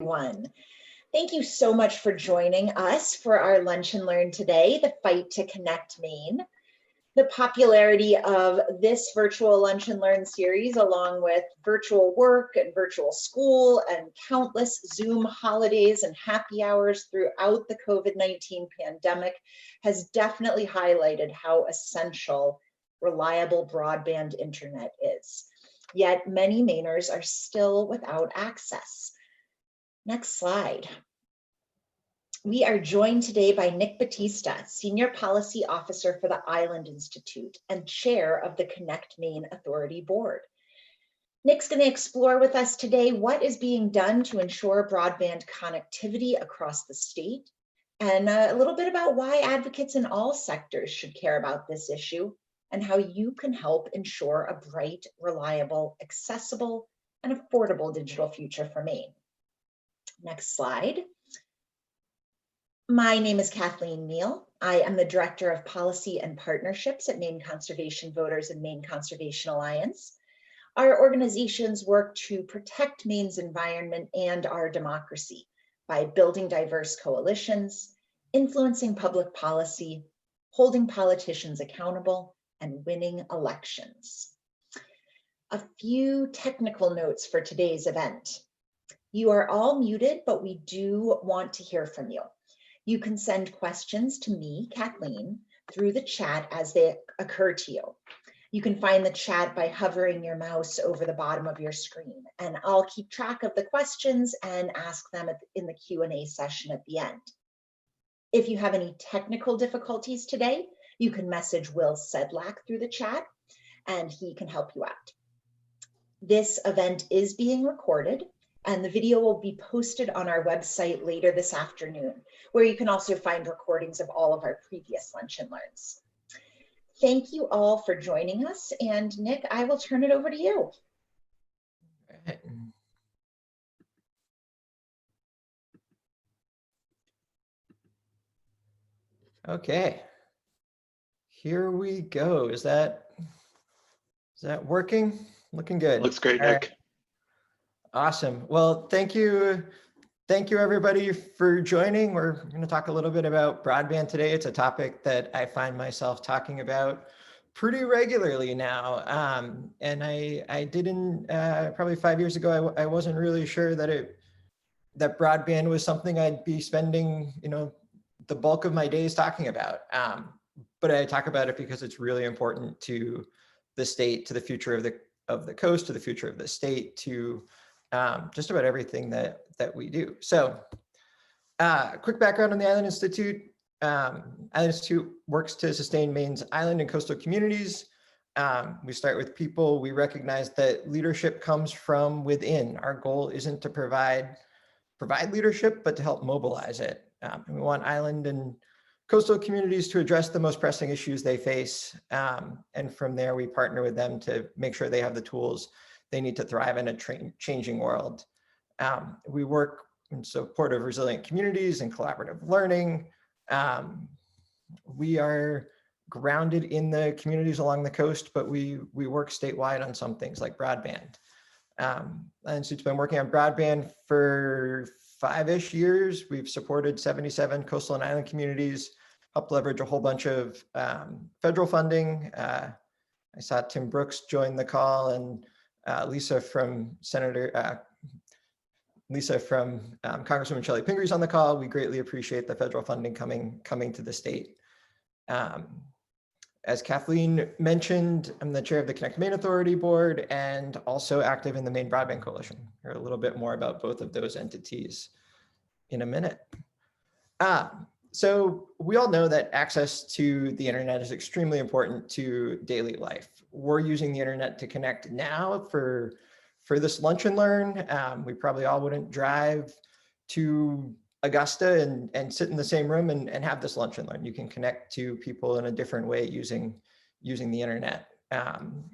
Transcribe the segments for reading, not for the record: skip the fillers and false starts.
Everyone. Thank you so much for joining us for our Lunch and Learn today, the fight to connect Maine. The popularity of this virtual Lunch and Learn series, along with virtual work and virtual school and countless Zoom holidays and happy hours throughout the COVID-19 pandemic, has definitely highlighted how essential reliable broadband internet is. Yet many Mainers are still without access. Next slide. We are joined today by Nick Battista, Senior Policy Officer for the Island Institute and Chair of the ConnectMaine Authority Board. Nick's going to explore with us today what is being done to ensure broadband connectivity across the state, and a little bit about why advocates in all sectors should care about this issue, and how you can help ensure a bright, reliable, accessible, and affordable digital future for Maine. Next slide. My name is Kathleen Neal. I am the Director of Policy and Partnerships at Maine Conservation Voters and Maine Conservation Alliance. Our organizations work to protect Maine's environment and our democracy by building diverse coalitions, influencing public policy, holding politicians accountable, and winning elections. A few technical notes for today's event. You are all muted, but we do want to hear from you. You can send questions to me, Kathleen, through the chat as they occur to you. You can find the chat by hovering your mouse over the bottom of your screen, and I'll keep track of the questions and ask them in the Q&A session at the end. If you have any technical difficulties today, you can message Will Sedlak through the chat, and he can help you out. This event is being recorded, and the video will be posted on our website later this afternoon, where you can also find recordings of all of our previous Lunch and Learns. Thank you all for joining us, and Nick, I will turn it over to you. Right. Okay, here we go. Is that working? Looking good. Looks great, All Nick. right. Awesome. Well, thank you everybody for joining. We're going to talk a little bit about broadband today. It's a topic that I find myself talking about pretty regularly now. And I didn't, probably 5 years ago, I wasn't really sure that broadband was something I'd be spending, the bulk of my days talking about. But I talk about it because it's really important to the state, to the future of the coast, to the future of the state, to just about everything that we do. So quick background on the Island Institute. Island Institute works to sustain Maine's island and coastal communities. We start with people. We recognize that leadership comes from within. Our goal isn't to provide leadership, but to help mobilize it. And we want island and coastal communities to address the most pressing issues they face. And from there, we partner with them to make sure they have the tools they need to thrive in a changing world. We work in support of resilient communities and collaborative learning. We are grounded in the communities along the coast, but we work statewide on some things like broadband. And so it's been working on broadband for 5-ish years. We've supported 77 coastal and island communities, helped leverage a whole bunch of federal funding. I saw Tim Brooks join the call, and Lisa from Congresswoman Shelley Pingree's on the call. We greatly appreciate the federal funding coming to the state. As Kathleen mentioned, I'm the chair of the ConnectMaine Authority Board and also active in the Maine Broadband Coalition. Hear a little bit more about both of those entities in a minute. So we all know that access to the internet is extremely important to daily life. We're using the internet to connect now for this Lunch and Learn. We probably all wouldn't drive to Augusta and sit in the same room and have this Lunch and Learn. You can connect to people in a different way using the internet.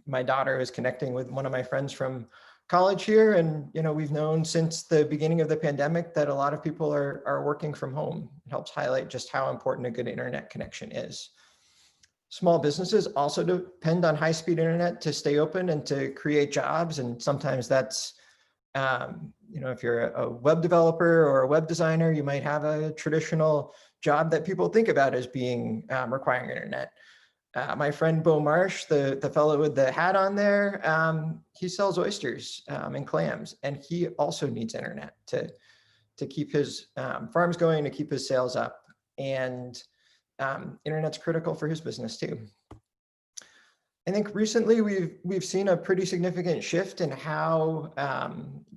My daughter is connecting with one of my friends from college here, and we've known since the beginning of the pandemic that a lot of people are working from home. It helps highlight just how important a good internet connection is. Small businesses also depend on high-speed internet to stay open and to create jobs, and sometimes that's If you're a web developer or a web designer, you might have a traditional job that people think about as being requiring internet. My friend Bo Marsh, the fellow with the hat on there, he sells oysters and clams, and he also needs internet to keep his farms going, to keep his sales up. And internet's critical for his business too. I think recently we've seen a pretty significant shift in how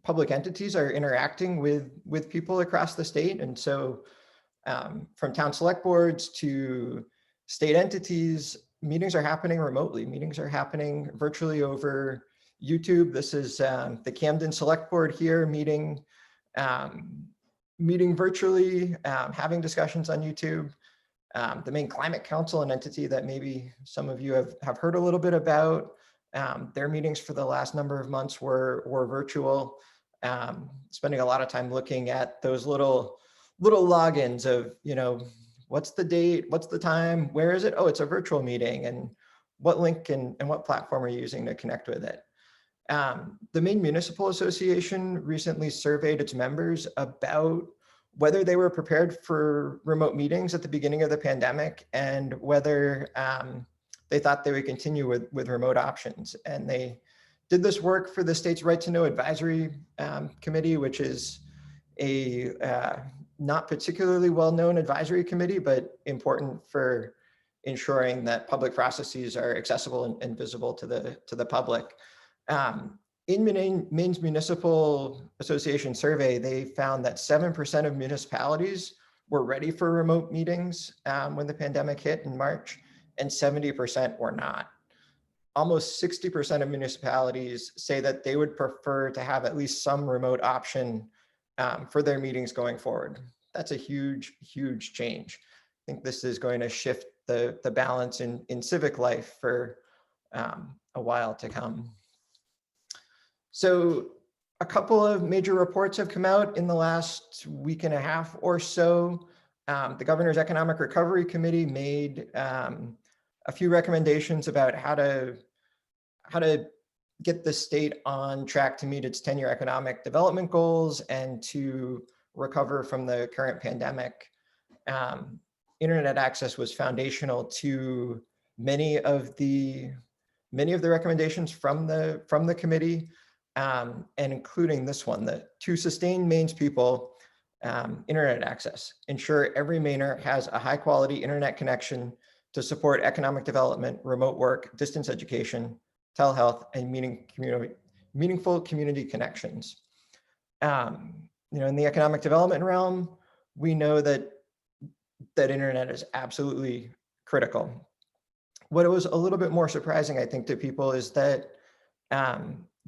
public entities are interacting with people across the state. And so from town select boards to state entities, meetings are happening remotely. Meetings are happening virtually over YouTube. This is the Camden Select Board here meeting virtually, having discussions on YouTube. The Maine Climate Council, an entity that maybe some of you have heard a little bit about, their meetings for the last number of months were virtual, spending a lot of time looking at those little logins of, what's the date, what's the time, where is it? Oh, it's a virtual meeting, and what link and what platform are you using to connect with it? The Maine Municipal Association recently surveyed its members about whether they were prepared for remote meetings at the beginning of the pandemic and whether they thought they would continue with remote options. And they did this work for the state's Right to Know Advisory Committee, which is a not particularly well-known advisory committee, but important for ensuring that public processes are accessible and visible to the public. In Maine's Municipal Association survey, they found that 7% of municipalities were ready for remote meetings when the pandemic hit in March, and 70% were not. Almost 60% of municipalities say that they would prefer to have at least some remote option for their meetings going forward. That's a huge, huge change. I think this is going to shift the balance in civic life for a while to come. So a couple of major reports have come out in the last week and a half or so. The Governor's Economic Recovery Committee made a few recommendations about how to get the state on track to meet its 10-year economic development goals and to recover from the current pandemic. Internet access was foundational to many of the recommendations from the committee. And including this one, that to sustain Maine's people, internet access, ensure every Mainer has a high quality internet connection to support economic development, remote work, distance education, telehealth, and meaningful community connections. In the economic development realm, we know that internet is absolutely critical. What was a little bit more surprising, I think, to people is that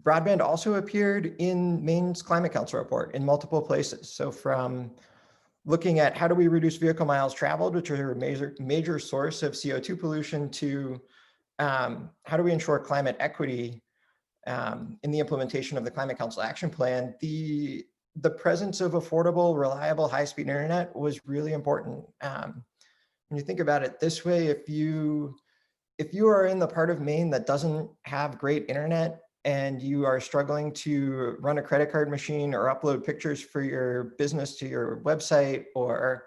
broadband also appeared in Maine's Climate Council report in multiple places. So from looking at how do we reduce vehicle miles traveled, which are a major source of CO2 pollution, to how do we ensure climate equity in the implementation of the Climate Council Action Plan, the presence of affordable, reliable, high-speed internet was really important. When you think about it this way, if you are in the part of Maine that doesn't have great internet, and you are struggling to run a credit card machine or upload pictures for your business to your website or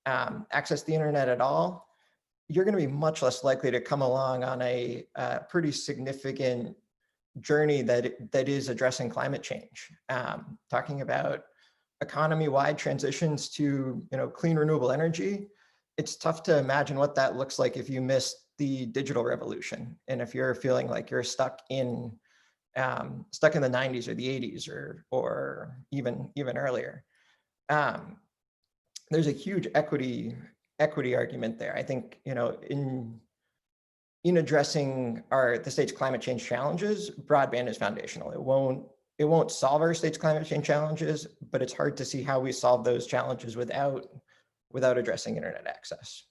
access the internet at all, you're going to be much less likely to come along on a pretty significant journey that is addressing climate change. Talking about economy-wide transitions to clean renewable energy, it's tough to imagine what that looks like if you missed the digital revolution, and if you're feeling like you're stuck in the 90s or the 80s or even earlier. There's a huge equity argument there. I think, in addressing the state's climate change challenges, broadband is foundational. It won't solve our state's climate change challenges, but it's hard to see how we solve those challenges without addressing internet access.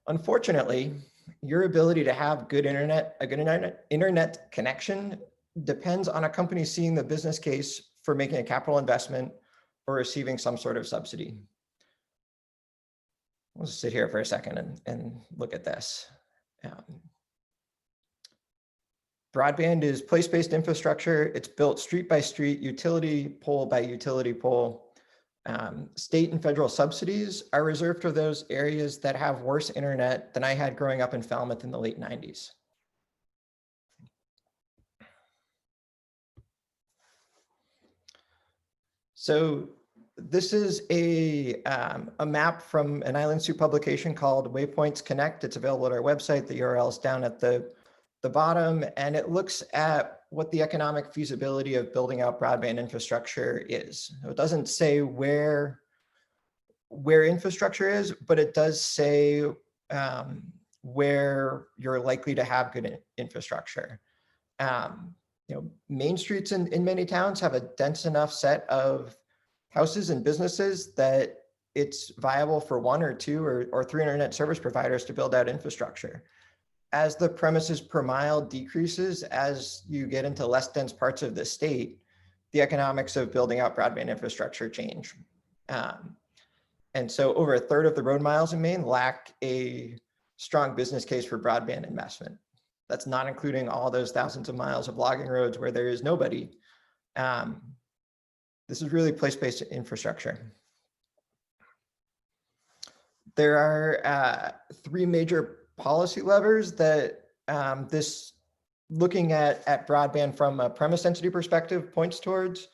Unfortunately, your ability to have a good internet connection depends on a company seeing the business case for making a capital investment or receiving some sort of subsidy. We'll just sit here for a second and look at this. Broadband is place-based infrastructure. It's built street by street, utility pole by utility pole. State and federal subsidies are reserved for those areas that have worse internet than I had growing up in Falmouth in the late 90s. So this is a map from an Island Soup publication called Waypoints Connect. It's available at our website. The URL is down at the bottom, and it looks at what the economic feasibility of building out broadband infrastructure is. It doesn't say where infrastructure is, but it does say where you're likely to have good infrastructure. Main streets in many towns have a dense enough set of houses and businesses that it's viable for 1 or 2 or 3 internet service providers to build out infrastructure. As the premises per mile decreases, as you get into less dense parts of the state, the economics of building out broadband infrastructure change. And so over 1/3 of the road miles in Maine lack a strong business case for broadband investment. That's not including all those thousands of miles of logging roads where there is nobody. This is really place-based infrastructure. There are 3 major policy levers that looking at broadband from a premise density perspective points towards.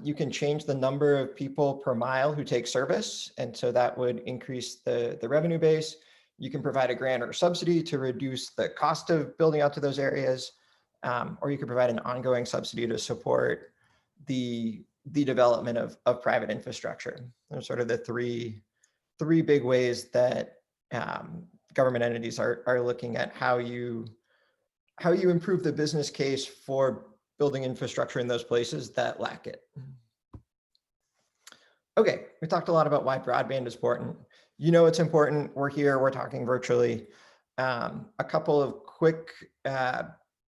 You can change the number of people per mile who take service, and so that would increase the revenue base. You can provide a grant or subsidy to reduce the cost of building out to those areas, or you can provide an ongoing subsidy to support the development of private infrastructure. Those are sort of the three big ways that government entities are looking at how you improve the business case for building infrastructure in those places that lack it. Okay, we talked a lot about why broadband is important. You know it's important. We're here, we're talking virtually. A couple of quick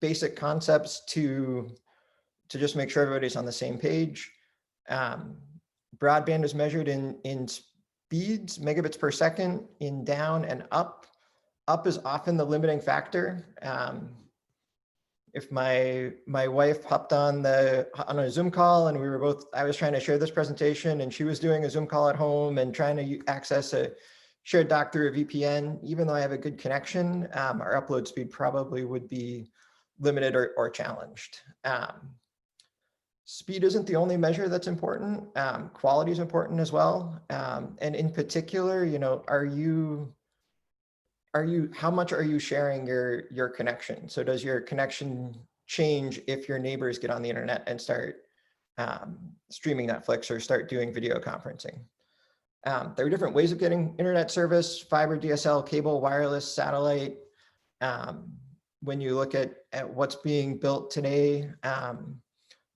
basic concepts to just make sure everybody's on the same page. Broadband is measured in speeds, megabits per second, in down and up. Up is often the limiting factor. If my wife hopped on a Zoom call and I was trying to share this presentation and she was doing a Zoom call at home and trying to access a shared doc through a VPN, even though I have a good connection, our upload speed probably would be limited or challenged. Speed isn't the only measure that's important. Quality is important as well. And in particular, how much are you sharing your connection? So does your connection change if your neighbors get on the internet and start streaming Netflix or start doing video conferencing? There are different ways of getting internet service: fiber, DSL, cable, wireless, satellite. When you look at what's being built today,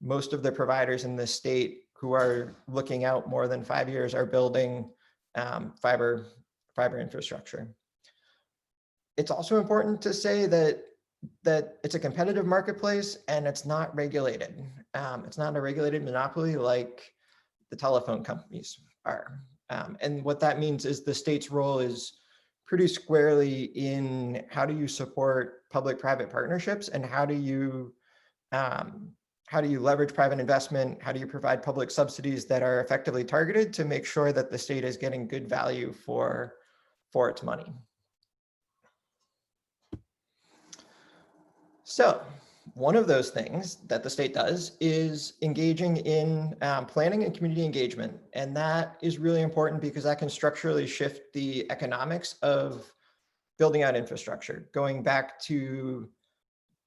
most of the providers in the state who are looking out more than 5 years are building fiber infrastructure. It's also important to say that it's a competitive marketplace and it's not regulated. It's not a regulated monopoly like the telephone companies are. And what that means is the state's role is pretty squarely in how do you support public-private partnerships and how do you leverage private investment? How do you provide public subsidies that are effectively targeted to make sure that the state is getting good value for its money? So one of those things that the state does is engaging in planning and community engagement. And that is really important because that can structurally shift the economics of building out infrastructure. Going back to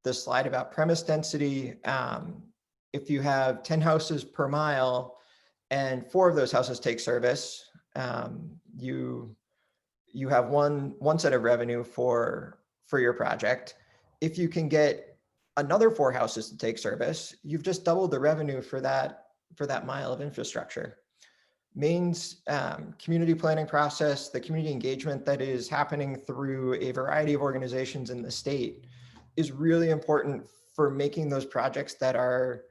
the slide about premise density, if you have 10 houses per mile and 4 of those houses take service, you have one set of revenue for your project. If you can get another 4 houses to take service, you've just doubled the revenue for that mile of infrastructure. Maine's community planning process, the community engagement that is happening through a variety of organizations in the state, is really important for making those projects that are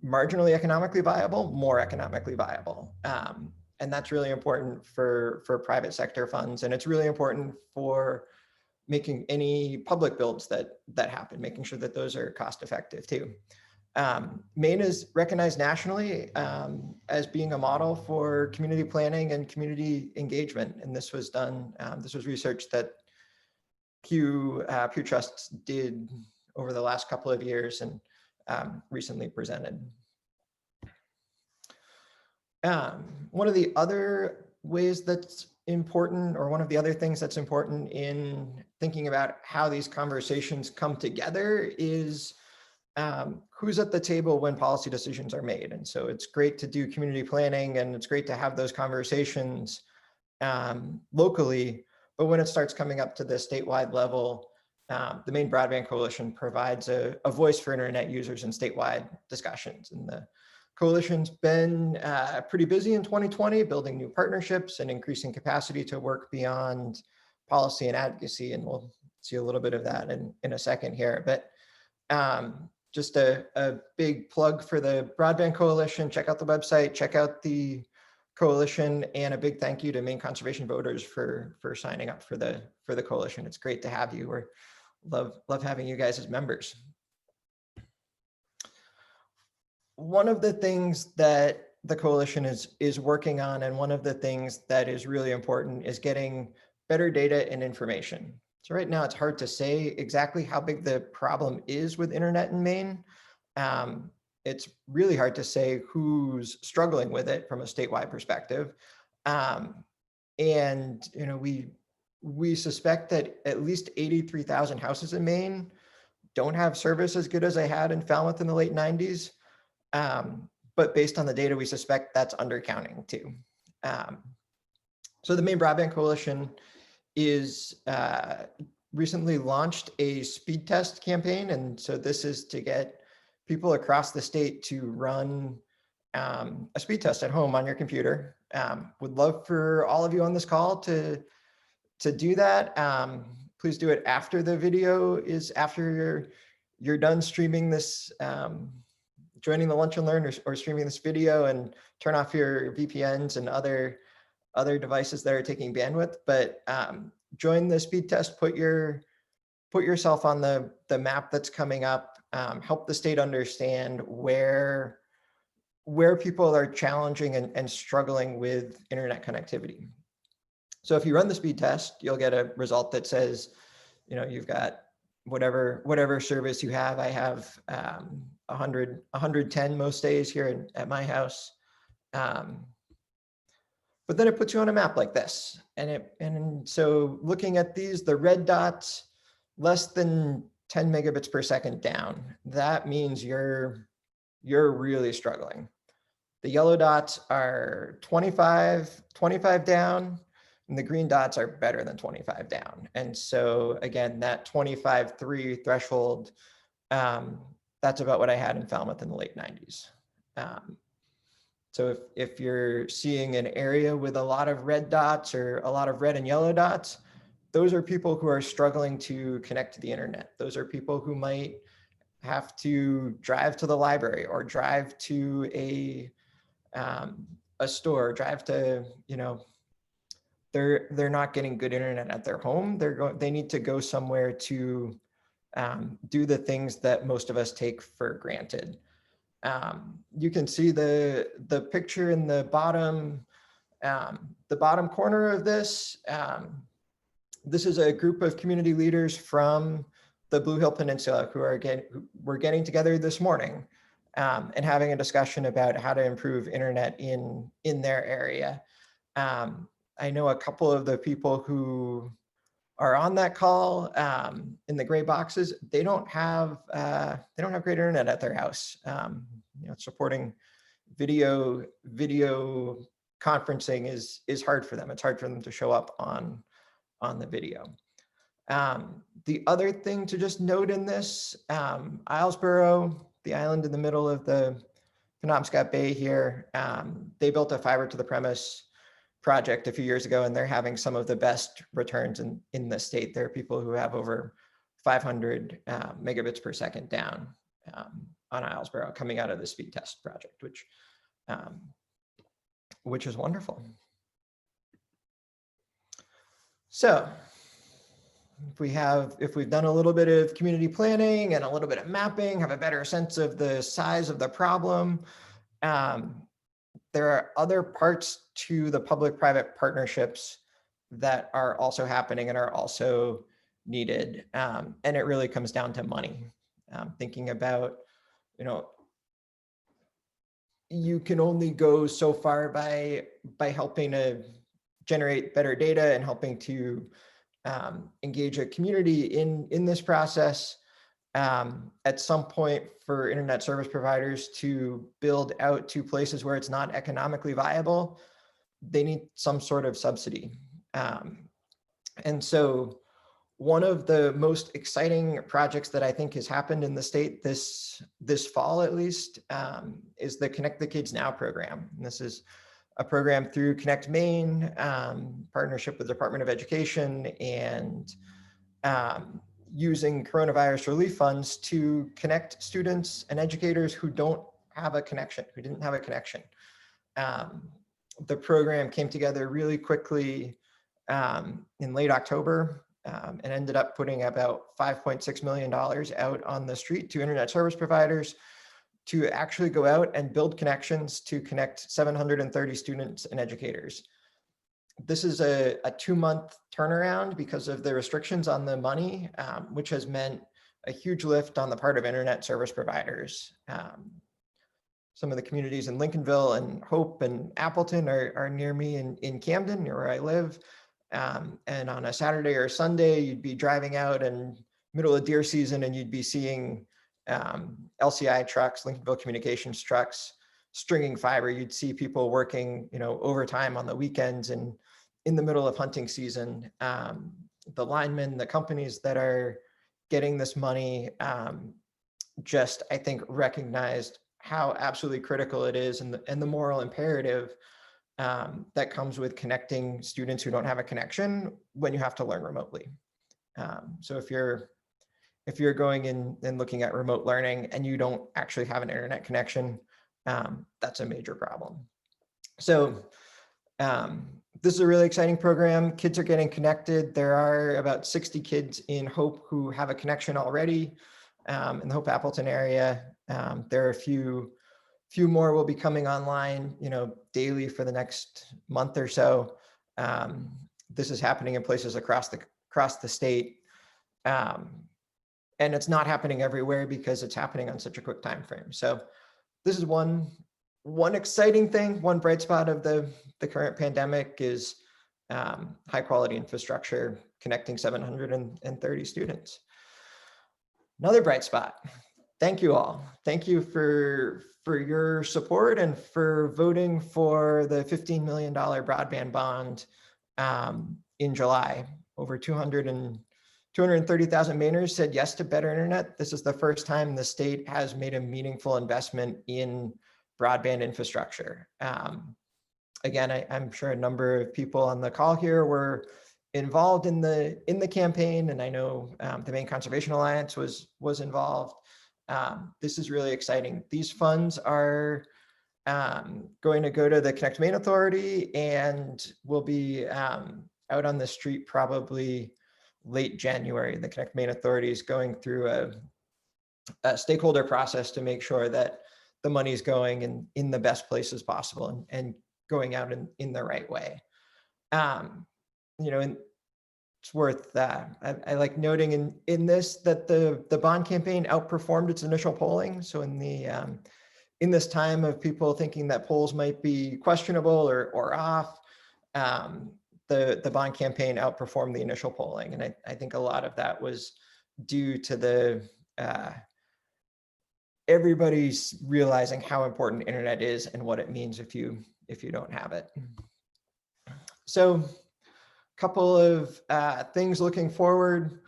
marginally economically viable more economically viable. And that's really important for private sector funds. And it's really important for making any public builds that happen, making sure that those are cost effective too. Maine is recognized nationally as being a model for community planning and community engagement. And this was done, this was research that Pew Trusts did over the last couple of years and recently presented. One of the other ways that's important, or one of the other things that's important in thinking about how these conversations come together, is who's at the table when policy decisions are made. And so it's great to do community planning, and it's great to have those conversations locally, but when it starts coming up to the statewide level, the Maine Broadband Coalition provides a voice for internet users in statewide discussions. And the coalition's been pretty busy in 2020, building new partnerships and increasing capacity to work beyond policy and advocacy. And we'll see a little bit of that in a second here. But just a big plug for the Broadband Coalition. Check out the website, check out the coalition, and a big thank you to Maine conservation voters for signing up for the coalition. It's great to have you. We love having you guys as members. One of the things that the coalition is working on, and one of the things that is really important, is getting better data and information. So right now it's hard to say exactly how big the problem is with internet in Maine. It's really hard to say who's struggling with it from a statewide perspective. And we suspect that at least 83,000 houses in Maine don't have service as good as they had in Falmouth in the late 90s. But based on the data, we suspect that's undercounting too. So the Maine Broadband Coalition is recently launched a speed test campaign. And so this is to get people across the state to run a speed test at home on your computer. Would love for all of you on this call to do that. Please do it after the video after you're done streaming this, joining the Lunch and Learn or streaming this video, and turn off your VPNs and other devices that are taking bandwidth. But join the speed test, put yourself on the map that's coming up, help the state understand where people are challenging and struggling with internet connectivity. So if you run the speed test, you'll get a result that says, you've got whatever service you have. I have 110 most days here at my house. But then it puts you on a map like this. And so looking at these, the red dots, less than 10 megabits per second down, that means you're really struggling. The yellow dots are 25 down, and the green dots are better than 25 down. And so again, that 25.3 threshold, that's about what I had in Falmouth in the late 90s. So if you're seeing an area with a lot of red dots or a lot of red and yellow dots, those are people who are struggling to connect to the internet. Those are people who might have to drive to the library or drive to a store, drive to, they're not getting good internet at their home. They need to go somewhere to do the things that most of us take for granted. You can see the picture in the bottom corner of this. This is a group of community leaders from the Blue Hill Peninsula who were getting together this morning and having a discussion about how to improve internet in their area. I know a couple of the people who are on that call in the gray boxes. They don't have great internet at their house. Supporting video conferencing is hard for them. It's hard for them to show up on the video. The other thing to just note in this, Islesboro, the island in the middle of the Penobscot Bay here, they built a fiber to the premise project a few years ago, and they're having some of the best returns in the state. There are people who have over 500 megabits per second down on Islesboro coming out of the speed test project, which is wonderful. So if we've done a little bit of community planning and a little bit of mapping, have a better sense of the size of the problem, there are other parts to the public-private partnerships that are also happening and are also needed. And it really comes down to money. Thinking about, you can only go so far by helping to generate better data and helping to engage a community in this process. At some point, for internet service providers to build out to places where it's not economically viable, they need some sort of subsidy. And so one of the most exciting projects that I think has happened in the state this fall, at least, is the Connect the Kids Now program. And this is a program through ConnectMaine, partnership with the Department of Education, and using coronavirus relief funds to connect students and educators who don't have a connection, who didn't have a connection. The program came together really quickly in late October and ended up putting about $5.6 million out on the street to internet service providers to actually go out and build connections to connect 730 students and educators. This is a 2-month turnaround because of the restrictions on the money, which has meant a huge lift on the part of internet service providers. Some of the communities in Lincolnville and Hope and Appleton are near me in Camden, near where I live. And on a Saturday or Sunday, you'd be driving out in middle of deer season and you'd be seeing LCI trucks, Lincolnville Communications trucks, stringing fiber. You'd see people working, overtime on the weekends and in the middle of hunting season. The linemen, the companies that are getting this money, just, I think, recognized how absolutely critical it is and the moral imperative that comes with connecting students who don't have a connection when you have to learn remotely. So if you're going in and looking at remote learning and you don't actually have an internet connection, that's a major problem. So this is a really exciting program. Kids are getting connected. There are about 60 kids in Hope who have a connection already in the Hope Appleton area. There are a few more will be coming online, daily for the next month or so. This is happening in places across the state. And it's not happening everywhere because it's happening on such a quick time frame. So this is one exciting thing, one bright spot of the current pandemic is high quality infrastructure connecting 730 students. Another bright spot. Thank you all. Thank you for your support and for voting for the $15 million broadband bond in July. Over 230,000 Mainers said yes to better internet. This is the first time the state has made a meaningful investment in broadband infrastructure. Again, I'm sure a number of people on the call here were involved in the campaign, and I know the Maine Conservation Alliance was involved. This is really exciting. These funds are going to go to the ConnectMaine Authority and will be out on the street probably late January. The ConnectMaine Authority is going through a stakeholder process to make sure that the money is going in the best places possible and going out in the right way. And it's worth I like noting in this that the bond campaign outperformed its initial polling. So in this time of people thinking that polls might be questionable or off, the bond campaign outperformed the initial polling, and I think a lot of that was due to the everybody's realizing how important internet is and what it means if you don't have it. So a couple of things looking forward.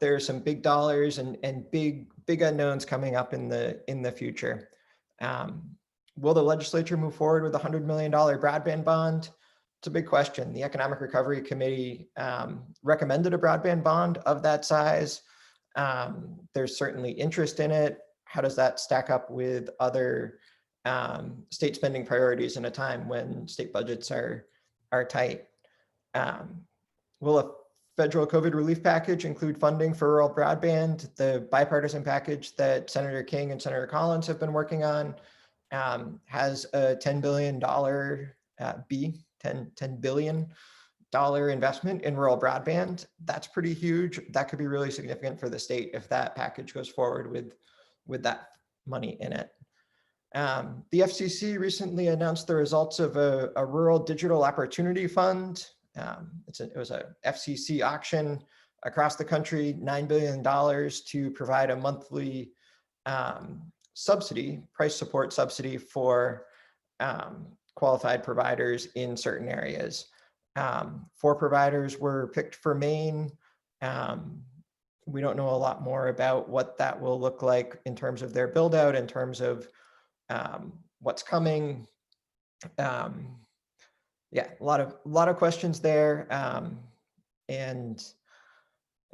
There's some big dollars and big unknowns coming up in the future. Will the legislature move forward with a $100 million broadband bond? It's a big question. The Economic Recovery Committee recommended a broadband bond of that size. There's certainly interest in it. How does that stack up with other state spending priorities in a time when state budgets are tight? Will a federal COVID relief package include funding for rural broadband. The bipartisan package that Senator King and Senator Collins have been working on has a $10 billion $10 billion investment in rural broadband. That's pretty huge. That could be really significant for the state if that package goes forward with that money in it. The FCC recently announced the results of a Rural Digital Opportunity Fund. It was a FCC auction across the country, $9 billion to provide a monthly subsidy, price support subsidy for qualified providers in certain areas. 4 providers were picked for Maine. We don't know a lot more about what that will look like in terms of their build out, in terms of what's coming. Yeah, a lot of questions there, and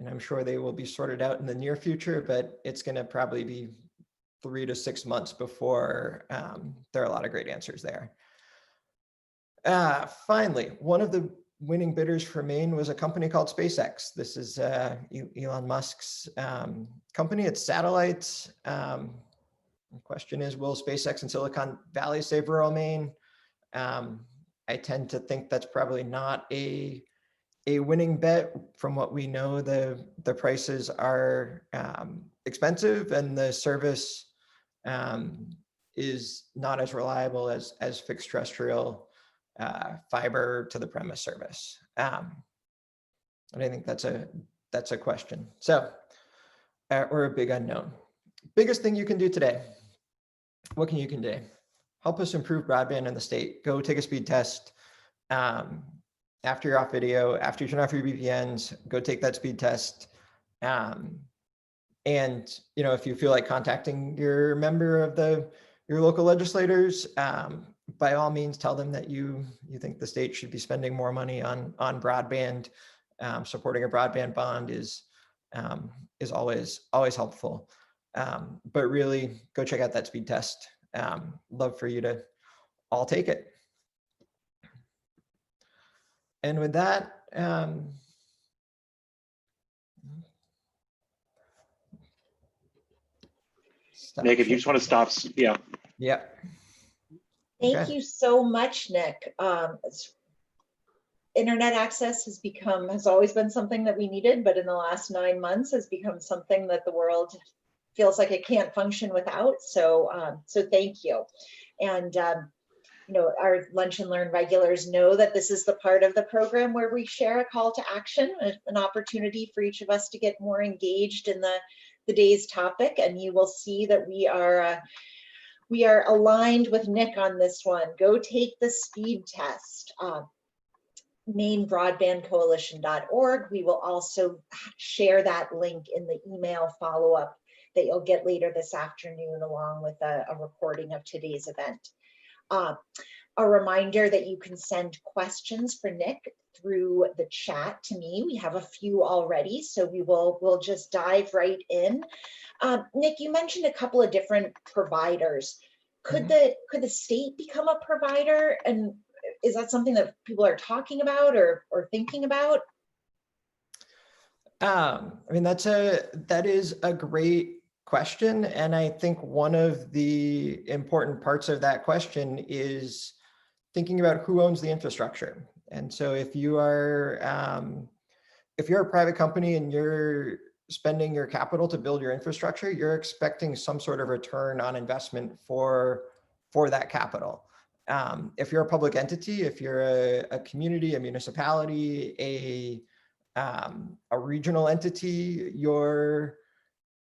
I'm sure they will be sorted out in the near future, but it's going to probably be 3 to 6 months before there are a lot of great answers there. Finally, one of the winning bidders for Maine was a company called SpaceX. This is Elon Musk's company. It's satellites. The question is, will SpaceX and Silicon Valley save rural Maine? I tend to think that's probably not a winning bet. From what we know, the prices are expensive and the service is not as reliable as fixed terrestrial fiber to the premise service. And I think that's a question. So, or a big unknown. Biggest thing you can do today. What can you do? Help us improve broadband in the state. Go take a speed test. After you're off video, after you turn off your VPNs, go take that speed test. And if you feel like contacting your member of your local legislators, by all means, tell them that you think the state should be spending more money on broadband. Supporting a broadband bond is always helpful. But really, go check out that speed test. Love for you to all take it. And with that, Nick, if you just want to stop, yeah. Yeah. Thank you so much, Nick. Internet access has always been something that we needed, but in the last 9 months has become something that the world feels like it can't function without. So thank you. And our Lunch and Learn regulars know that this is the part of the program where we share a call to action, an opportunity for each of us to get more engaged in the day's topic. And you will see that we are aligned with Nick on this one. Go take the speed test. MaineBroadbandCoalition.org. We will also share that link in the email follow-up that you'll get later this afternoon, along with a recording of today's event. A reminder that you can send questions for Nick through the chat to me. We have a few already, so we'll just dive right in. Nick, you mentioned a couple of different providers. Could the state become a provider, and is that something that people are talking about or thinking about? I mean, that is a great question, and I think one of the important parts of that question is thinking about who owns the infrastructure. And so if you're a private company and you're spending your capital to build your infrastructure, you're expecting some sort of return on investment for that capital. If you're a public entity, if you're a community, a municipality, a regional entity, your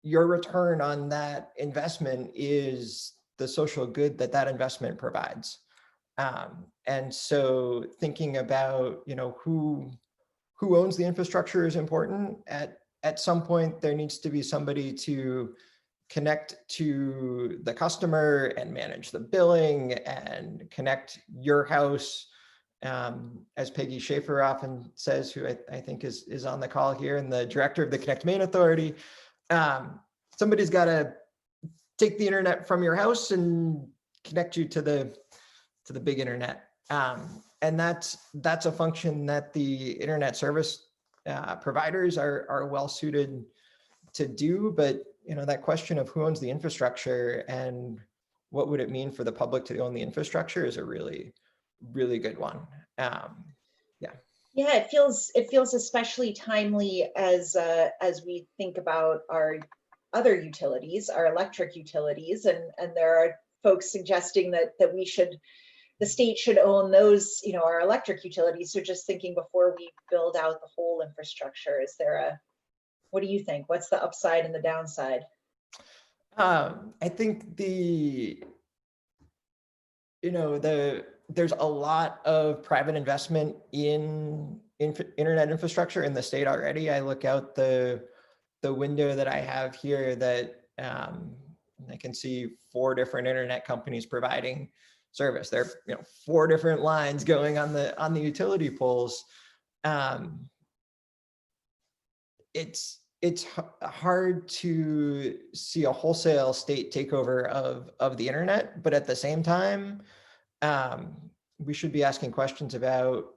return on that investment is the social good that investment provides. And so thinking about, who owns the infrastructure is important. At some point, there needs to be somebody to connect to the customer and manage the billing and connect your house. As Peggy Schaefer often says, who I think is on the call here, and the director of the ConnectMaine Authority, somebody's got to take the internet from your house and connect you to the big internet. And that's a function that the internet service providers are well suited to do, but that question of who owns the infrastructure and what would it mean for the public to own the infrastructure is a really, really good one. Yeah, it feels especially timely as we think about our other utilities, our electric utilities, and there are folks suggesting that the state should own those, our electric utilities. So just thinking before we build out the whole infrastructure, what do you think? What's the upside and the downside? I think there's a lot of private investment in internet infrastructure in the state already. I look out the window that I have here that I can see 4 different internet companies providing service. There are 4 different lines going on the utility poles. It's hard to see a wholesale state takeover of the internet, but at the same time, we should be asking questions about,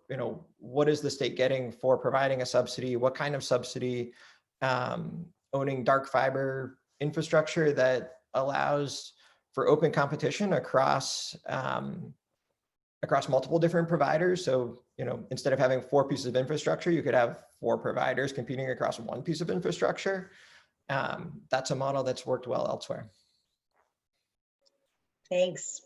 what is the state getting for providing a subsidy? What kind of subsidy? Owning dark fiber infrastructure that allows for open competition across multiple different providers. So, instead of having 4 pieces of infrastructure, you could have 4 providers competing across 1 piece of infrastructure. That's a model that's worked well elsewhere. Thanks.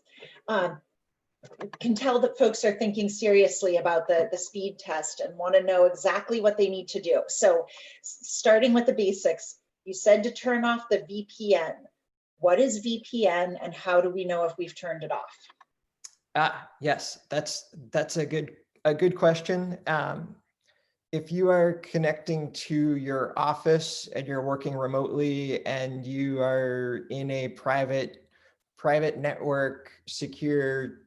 Can tell that folks are thinking seriously about the speed test and want to know exactly what they need to do. So starting with the basics, you said to turn off the VPN. What is VPN and how do we know if we've turned it off? Yes, that's a good question. If you are connecting to your office and you're working remotely and you are in a private network, secure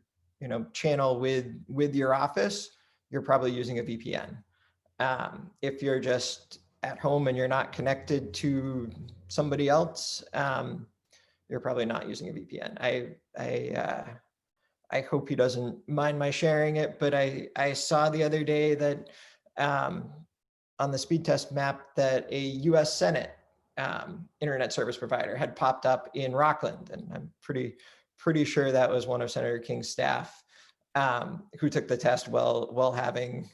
channel with your office, you're probably using a VPN. If you're just at home and you're not connected to somebody else, you're probably not using a VPN. I hope he doesn't mind my sharing it, but I saw the other day that on the speed test map that a US Senate internet service provider had popped up in Rockland, and I'm pretty sure that was one of Senator King's staff who took the test while having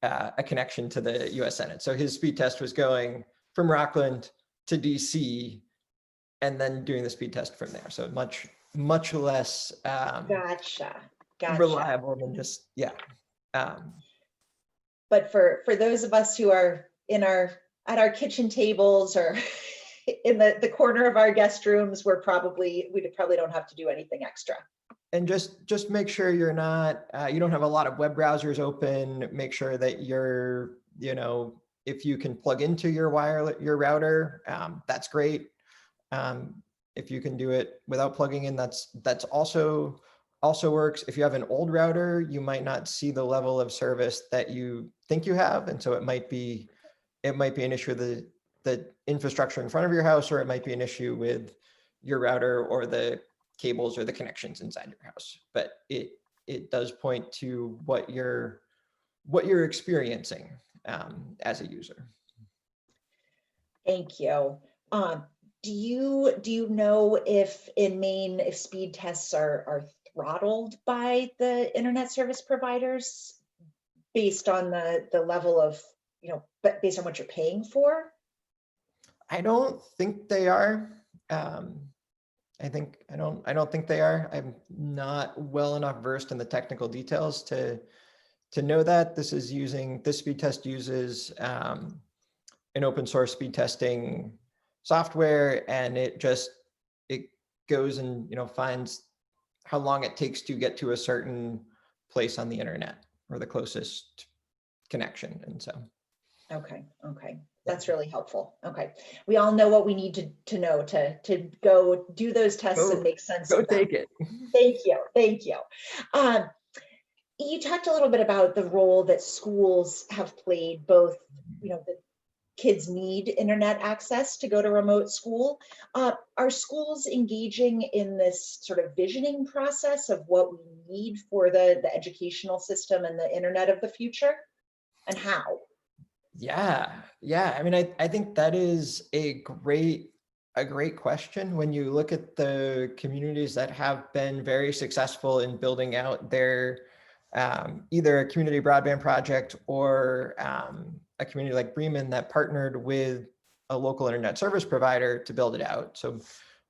a connection to the US Senate. So his speed test was going from Rockland to DC and then doing the speed test from there. So much less Gotcha. reliable than just, but for those of us who are at our kitchen tables or in the corner of our guest rooms, we probably don't have to do anything extra. And just make sure you're not, you don't have a lot of web browsers open. Make sure that you're, if you can plug into your router, that's great. If you can do it without plugging in, that's also works. If you have an old router, you might not see the level of service that you think you have, and so it might be an issue with the infrastructure in front of your house, or it might be an issue with your router or the cables or the connections inside your house. But it does point to what you're experiencing as a user. Thank you. Do you know if in Maine, if speed tests are throttled by the internet service providers based on the level of, but based on what you're paying for? I don't think they are. I don't think they are. I'm not well enough versed in the technical details to know that. This speed test uses an open source speed testing software, and it goes and finds how long it takes to get to a certain place on the internet or the closest connection. And so okay, that's really helpful. Okay, we all know what we need to know to go do those tests and make sense of them. Go take it. Thank you. You talked a little bit about the role that schools have played, both the kids need internet access to go to remote school. Are schools engaging in this sort of visioning process of what we need for the educational system and the internet of the future, and how? Yeah. I mean, I think that is a great question. When you look at the communities that have been very successful in building out their either a community broadband project or a community like Bremen that partnered with a local internet service provider to build it out. So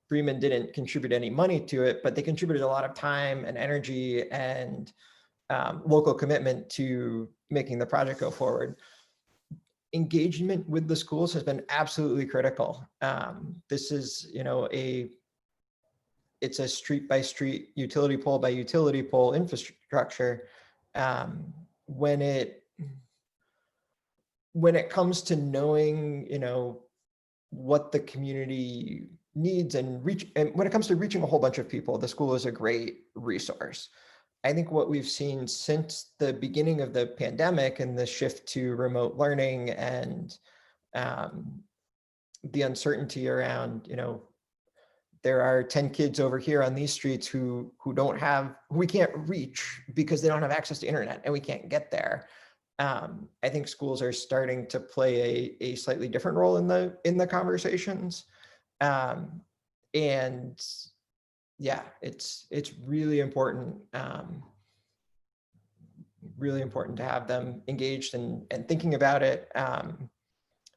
Bremen didn't contribute any money to it, but they contributed a lot of time and energy and local commitment to making the project go forward. Engagement with the schools has been absolutely critical. This is, it's a street by street, utility pole by utility pole infrastructure. When it comes to knowing, what the community needs and when it comes to reaching a whole bunch of people, the school is a great resource. I think what we've seen since the beginning of the pandemic and the shift to remote learning and the uncertainty around, there are 10 kids over here on these streets who we can't reach because they don't have access to internet and we can't get there. I think schools are starting to play a slightly different role in the conversations. And yeah, it's really important to have them engaged and thinking about it.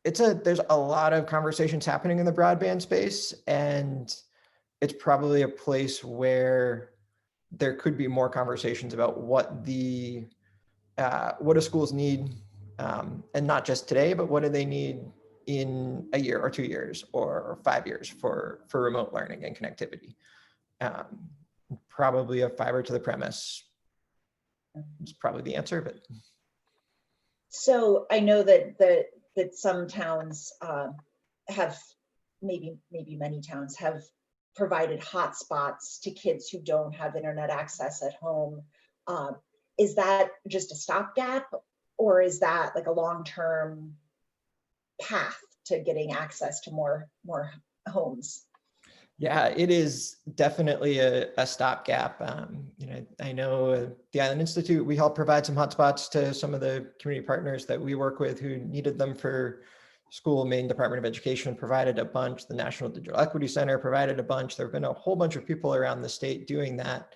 There's a lot of conversations happening in the broadband space, and it's probably a place where there could be more conversations about what do schools need, and not just today, but what do they need in a year or 2 years or 5 years for remote learning and connectivity. Probably a fiber to the premise is probably the answer, but. So I know that some towns have, maybe many towns have provided hotspots to kids who don't have internet access at home. Is that just a stopgap, or is that like a long-term path to getting access to more homes? Yeah, it is definitely a stopgap. I know the Island Institute, we help provide some hotspots to some of the community partners that we work with who needed them for school. Maine Department of Education provided a bunch. The National Digital Equity Center provided a bunch. There have been a whole bunch of people around the state doing that.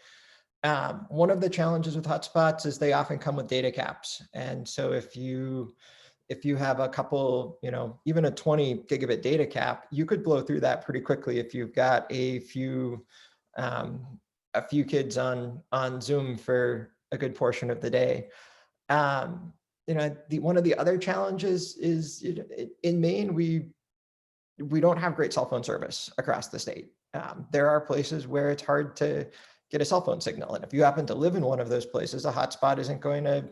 One of the challenges with hotspots is they often come with data caps. And so if you have a couple, even a 20 gigabit data cap, you could blow through that pretty quickly if you've got a few kids on Zoom for a good portion of the day. One of the other challenges is in Maine, we don't have great cell phone service across the state. There are places where it's hard to get a cell phone signal. And if you happen to live in one of those places, a hotspot isn't going to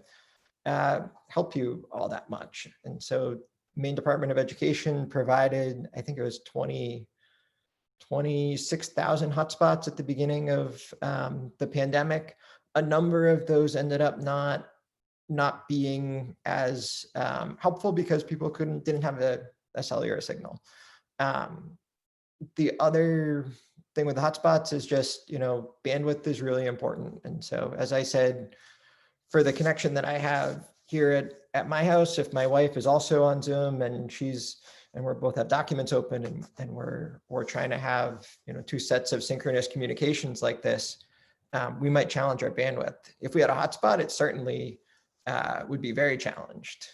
help you all that much. And so Maine Department of Education provided, I think it was 26,000 hotspots at the beginning of the pandemic. A number of those ended up not being as helpful because people didn't have a cellular signal. The other thing with the hotspots is just, bandwidth is really important. And so, as I said, for the connection that I have here at my house, if my wife is also on Zoom and we both have documents open and we're trying to have, 2 sets of synchronous communications like this, we might challenge our bandwidth. If we had a hotspot, it certainly would be very challenged.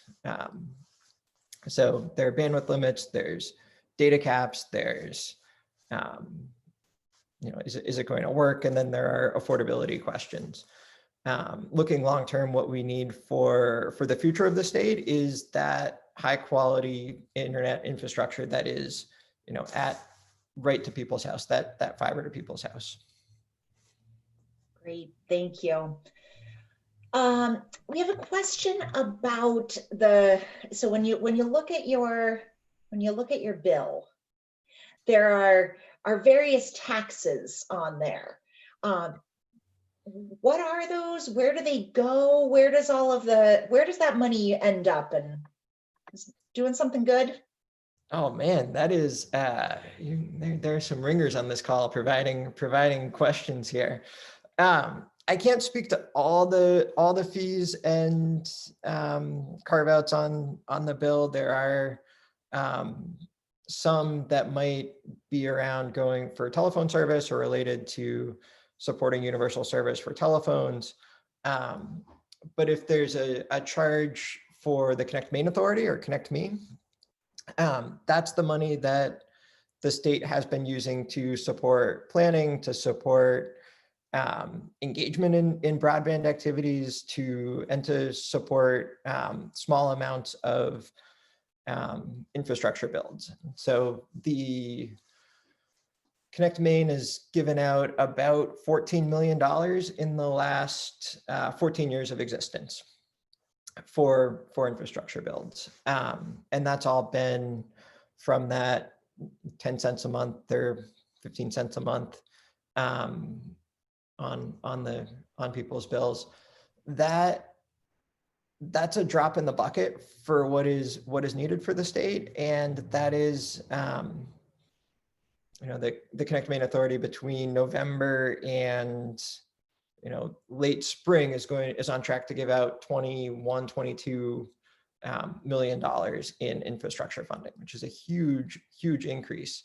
So there are bandwidth limits, there's data caps, there's, is it going to work? And then there are affordability questions. Looking long-term, what we need for the future of the state is that high quality internet infrastructure that is, right to people's house, that fiber to people's house. Great, thank you. We have a question about so when you look at your bill, there are various taxes on there. What are those? Where do they go? Where does that money end up? And is doing something good? Oh man, that is there are some ringers on this call providing questions here. I can't speak to all the fees and carve outs on the bill. There are some that might be around going for telephone service or related to supporting universal service for telephones. But if there's a charge for the ConnectMaine Authority or ConnectMaine, that's the money that the state has been using to support planning, to support engagement in broadband activities, and to support small amounts of infrastructure builds. So the ConnectMaine has given out about $14 million in the last 14 years of existence for infrastructure builds. And that's all been from that 10 cents a month or 15 cents a month on people's bills. That's a drop in the bucket for what is needed for the state. And that is, the ConnectMaine Authority between November and, late spring is on track to give out $22 million in infrastructure funding, which is a huge increase.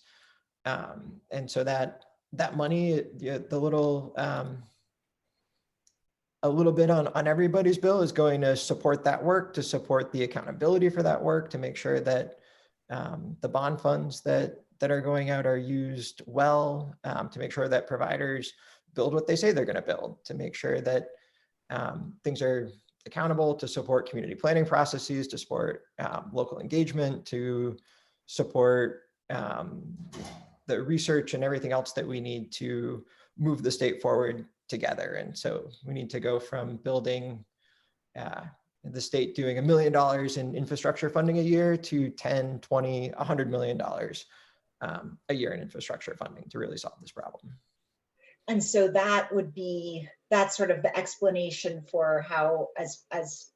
And so that money, a little bit on everybody's bill is going to support that work, to support the accountability for that work, to make sure that the bond funds that are going out are used well, to make sure that providers build what they say they're going to build, to make sure that things are accountable, to support community planning processes, to support local engagement, to support the research and everything else that we need to move the state forward together. And so we need to go from building the state doing $1 million in infrastructure funding a year to 10, 20, $100 million a year in infrastructure funding to really solve this problem. And so that's sort of the explanation for how, as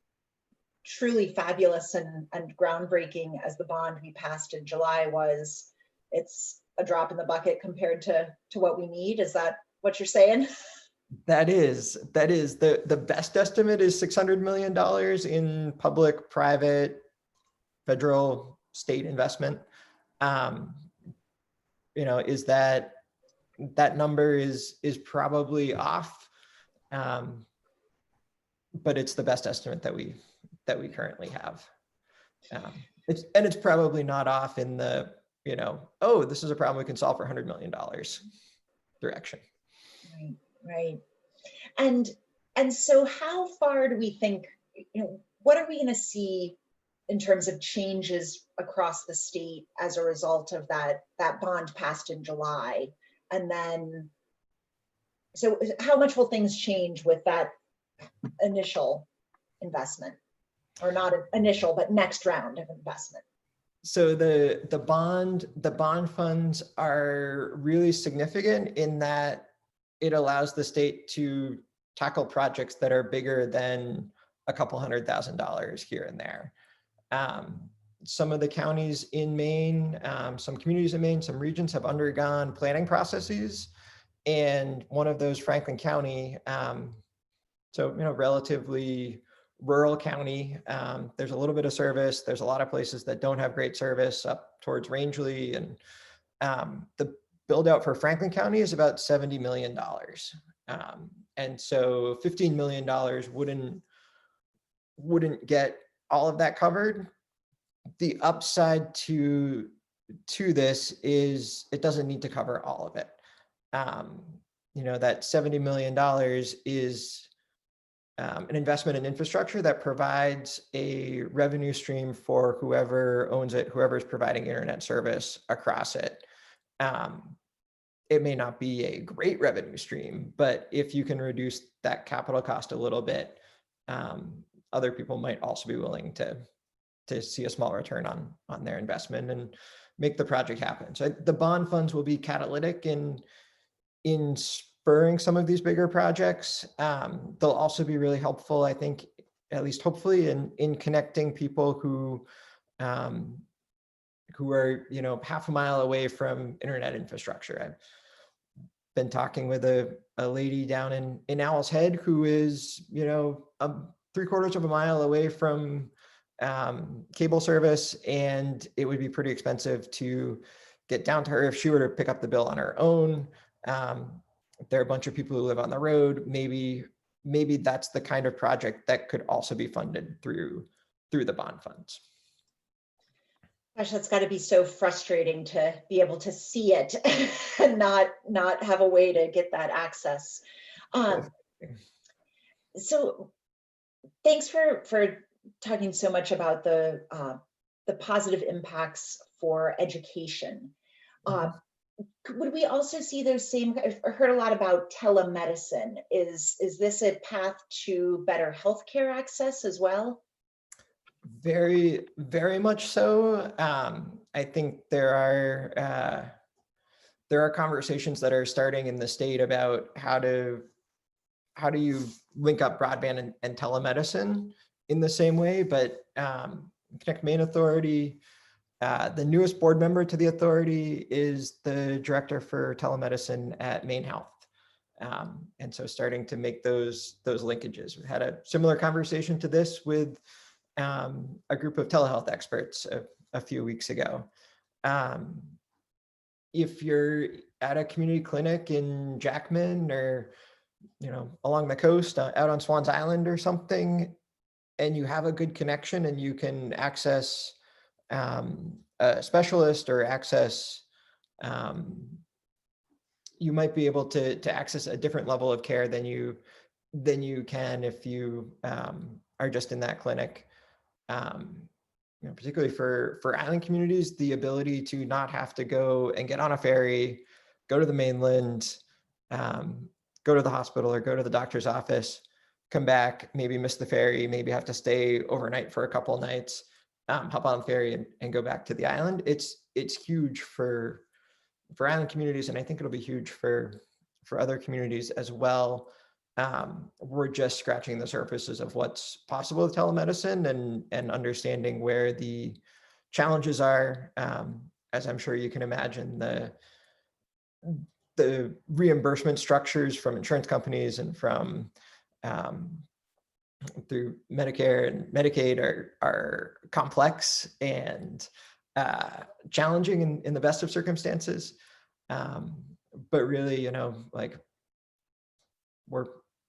truly fabulous and groundbreaking as the bond we passed in July was, it's a drop in the bucket compared to what we need. Is that what you're saying? That is the best estimate is $600 million in public, private, federal, state investment. Is that number is probably off, but it's the best estimate that we currently have. It's probably not off in the this is a problem we can solve for $100 million direction. Right. And so how far do we think, what are we going to see in terms of changes across the state as a result of that bond passed in July? And then, so how much will things change with that initial investment, or not initial, but next round of investment? So the bond funds are really significant in that it allows the state to tackle projects that are bigger than a couple $100,000 here and there. Some of the counties in Maine, some communities in Maine, some regions have undergone planning processes, and one of those, Franklin County, relatively rural county. There's a little bit of service. There's a lot of places that don't have great service up towards Rangeley, and the build out for Franklin County is about $70 million. And so $15 million wouldn't get all of that covered. The upside to this is it doesn't need to cover all of it. That $70 million is an investment in infrastructure that provides a revenue stream for whoever owns it, whoever's providing internet service across it. It may not be a great revenue stream, but if you can reduce that capital cost a little bit, other people might also be willing to see a small return on their investment and make the project happen. So the bond funds will be catalytic in spurring some of these bigger projects. They'll also be really helpful, I think, at least hopefully, in connecting people who are half a mile away from internet infrastructure. been talking with a lady down in Owl's Head who is, 3/4 of a mile away from cable service, and it would be pretty expensive to get down to her if she were to pick up the bill on her own. There are a bunch of people who live on the road. Maybe that's the kind of project that could also be funded through the bond funds. Gosh, that's got to be so frustrating to be able to see it and not have a way to get that access. So thanks for talking so much about the positive impacts for education. Would we also see those same? I've heard a lot about telemedicine. Is this a path to better healthcare access as well? Very, very much so. I think there are conversations that are starting in the state about how do you link up broadband and telemedicine in the same way. But ConnectMaine Authority, the newest board member to the authority is the director for telemedicine at Maine Health. And so starting to make those linkages. We had a similar conversation to this with a group of telehealth experts a few weeks ago. If you're at a community clinic in Jackman or along the coast out on Swans Island or something, and you have a good connection and you can access a specialist or access, you might be able to access a different level of care than you can if you are just in that clinic. Particularly for island communities, the ability to not have to go and get on a ferry, go to the mainland, go to the hospital or go to the doctor's office, come back, maybe miss the ferry, maybe have to stay overnight for a couple of nights, hop on the ferry and go back to the island. It's huge for island communities, and I think it'll be huge for other communities as well. We're just scratching the surfaces of what's possible with telemedicine and understanding where the challenges are. As I'm sure you can imagine, the reimbursement structures from insurance companies and from through Medicare and Medicaid are complex and challenging in the best of circumstances. But really,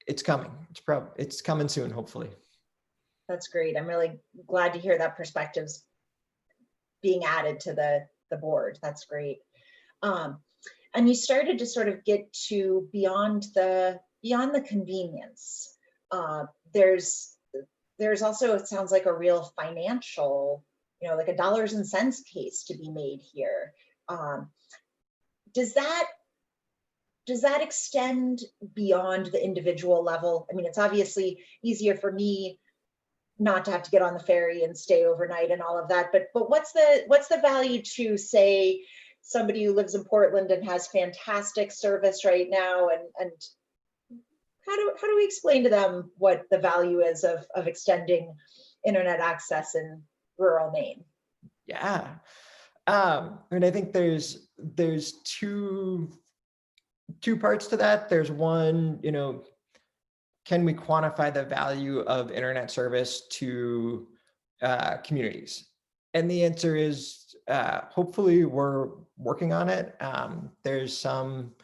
it's coming. It's coming soon, hopefully. That's great. I'm really glad to hear that perspective's being added to the board. That's great. And you started to sort of get to beyond the convenience. There's also, it sounds like, a real financial, like a dollars and cents case to be made here. Does that extend beyond the individual level? I mean, it's obviously easier for me not to have to get on the ferry and stay overnight and all of that, but what's the value to, say, somebody who lives in Portland and has fantastic service right now, and how do we explain to them what the value is of extending internet access in rural Maine? Yeah, I think there's two parts to that. There's one, can we quantify the value of internet service to communities? And the answer is hopefully we're working on it. There's some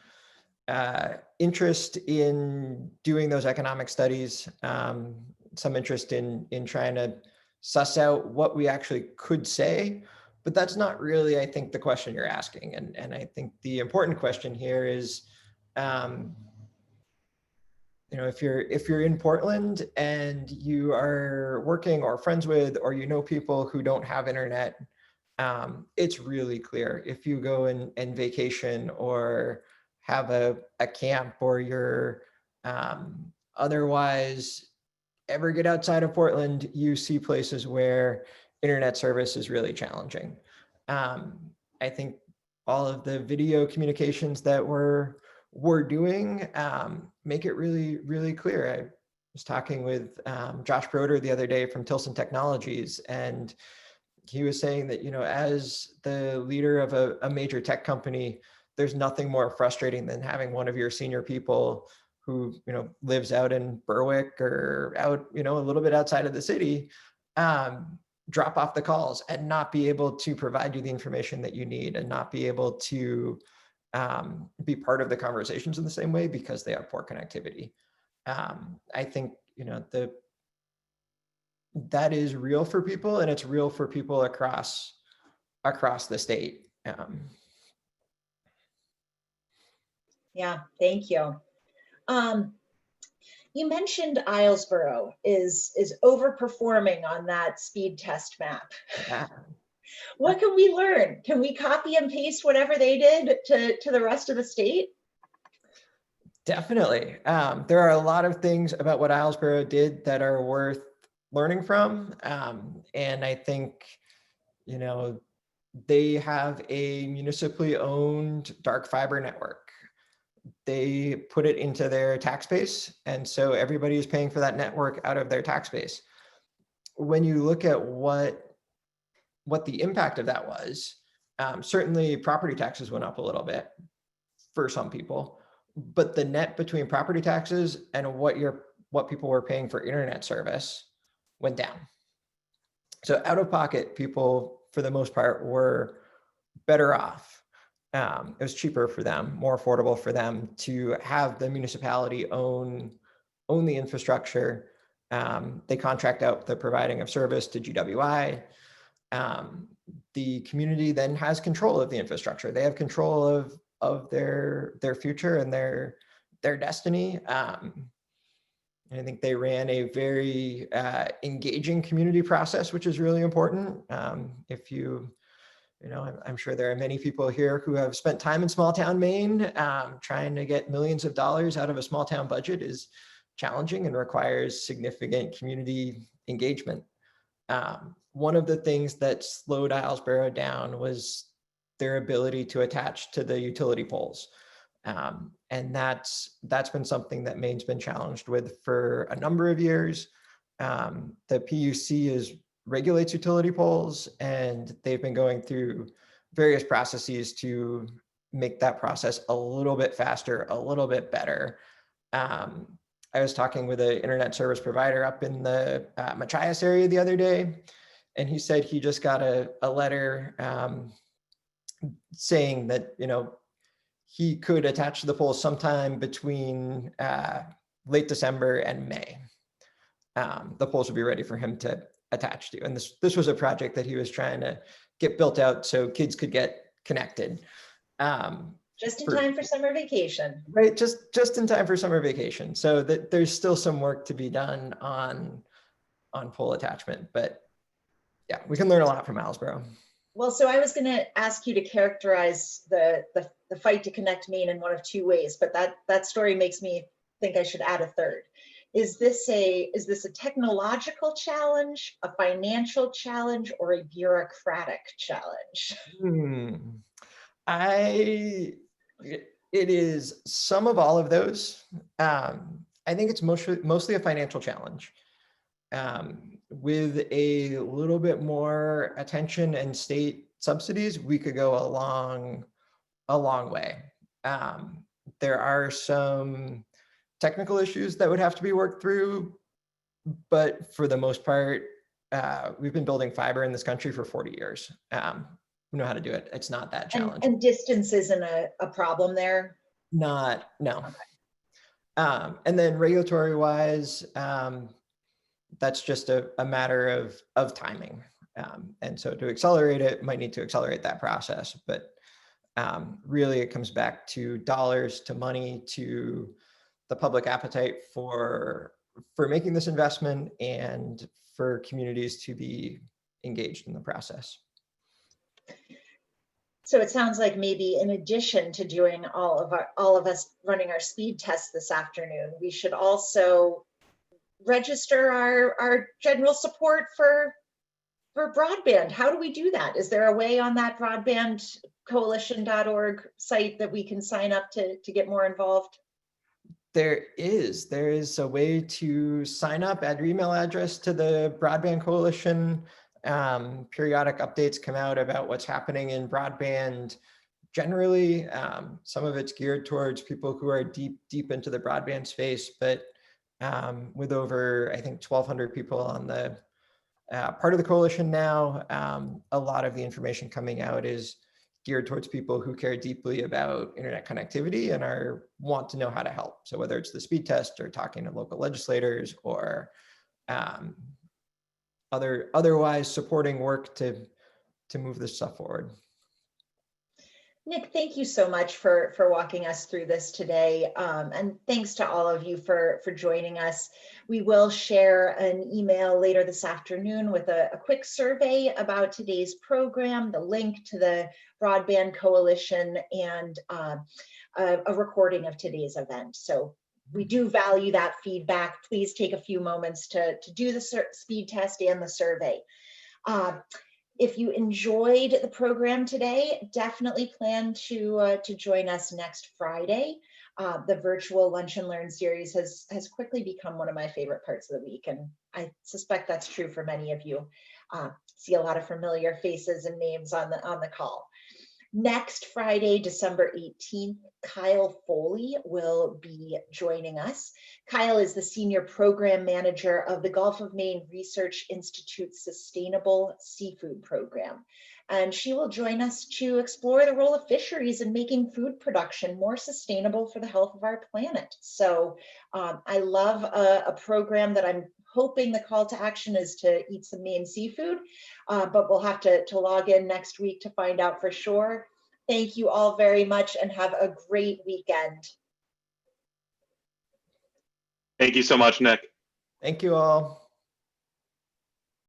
interest in doing those economic studies, some interest in trying to suss out what we actually could say, but that's not really, I think, the question you're asking. And I think the important question here is, if you're in Portland and you are working or friends with, or people who don't have internet, it's really clear. If you go and vacation or have a camp, or you're otherwise ever get outside of Portland, you see places where internet service is really challenging. I think all of the video communications that we're doing make it really, really clear. I was talking with Josh Broder the other day from Tilson Technologies, and he was saying that, as the leader of a major tech company, there's nothing more frustrating than having one of your senior people who, lives out in Berwick or out, a little bit outside of the city, drop off the calls and not be able to provide you the information that you need and not be able to be part of the conversations in the same way because they have poor connectivity. I think, that is real for people, and it's real for people across the state. Yeah, thank you. You mentioned Islesboro is overperforming on that speed test map. Yeah. What can we learn? Can we copy and paste whatever they did to the rest of the state? Definitely. There are a lot of things about what Islesboro did that are worth learning from. And I think, they have a municipally owned dark fiber network. They put it into their tax base. And so everybody is paying for that network out of their tax base. When you look at what the impact of that was, certainly property taxes went up a little bit for some people, but the net between property taxes and what people were paying for internet service went down. So out of pocket, people for the most part were better off. It was cheaper for them, more affordable for them to have the municipality own the infrastructure. They contract out the providing of service to GWI. The community then has control of the infrastructure. They have control of their future and their destiny. And I think they ran a very engaging community process, which is really important. If I'm sure there are many people here who have spent time in small town Maine. Trying to get millions of dollars out of a small town budget is challenging and requires significant community engagement. One of the things that slowed Islesboro down was their ability to attach to the utility poles. And that's been something that Maine's been challenged with for a number of years. The PUC regulates utility poles, and they've been going through various processes to make that process a little bit faster, a little bit better. I was talking with an internet service provider up in the Machias area the other day, and he said he just got a letter saying that, he could attach to the poles sometime between late December and May. The poles would be ready for him to attach to. And this was a project that he was trying to get built out so kids could get connected. Just in time for summer vacation. Right, just in time for summer vacation. So that there's still some work to be done on pole attachment, but yeah, we can learn a lot from Islesboro. Well, so I was going to ask you to characterize the fight to connect Maine in one of two ways, but that story makes me think I should add a third. Is this a technological challenge, a financial challenge, or a bureaucratic challenge? It is some of all of those. I think it's mostly a financial challenge. With a little bit more attention and state subsidies, we could go a long way. There are some technical issues that would have to be worked through, but for the most part, we've been building fiber in this country for 40 years. We know how to do it. It's not that challenging. And distance isn't a problem there? No. Okay. And then regulatory wise, that's just a matter of timing. And so to accelerate it, might need to accelerate that process. But really it comes back to dollars, to money, to the public appetite for making this investment and for communities to be engaged in the process. So it sounds like maybe in addition to doing all of us running our speed tests this afternoon, we should also register our general support for broadband. How do we do that? Is there a way on that broadbandcoalition.org site that we can sign up to get more involved? There is a way to sign up, add your email address to the Broadband Coalition. Periodic updates come out about what's happening in broadband. generally. Some of it's geared towards people who are deep into the broadband space, but with over, I think, 1,200 people on the part of the coalition now, a lot of the information coming out is geared towards people who care deeply about internet connectivity and want to know how to help. So whether it's the speed test or talking to local legislators or otherwise supporting work to move this stuff forward. Nick, thank you so much for walking us through this today. And thanks to all of you for joining us. We will share an email later this afternoon with a quick survey about today's program, the link to the Broadband Coalition, and a recording of today's event. So we do value that feedback. Please take a few moments to do the speed test and the survey. If you enjoyed the program today, definitely plan to join us next Friday. The virtual Lunch and Learn series has quickly become one of my favorite parts of the week, and I suspect that's true for many of you. See a lot of familiar faces and names on the call. Next Friday, December 18th, Kyle Foley will be joining us. Kyle is the Senior Program Manager of the Gulf of Maine Research Institute's Sustainable Seafood Program. And she will join us to explore the role of fisheries in making food production more sustainable for the health of our planet. So I love a program that I'm hoping the call to action is to eat some Maine seafood, but we'll have to log in next week to find out for sure. Thank you all very much and have a great weekend. Thank you so much, Nick. Thank you all.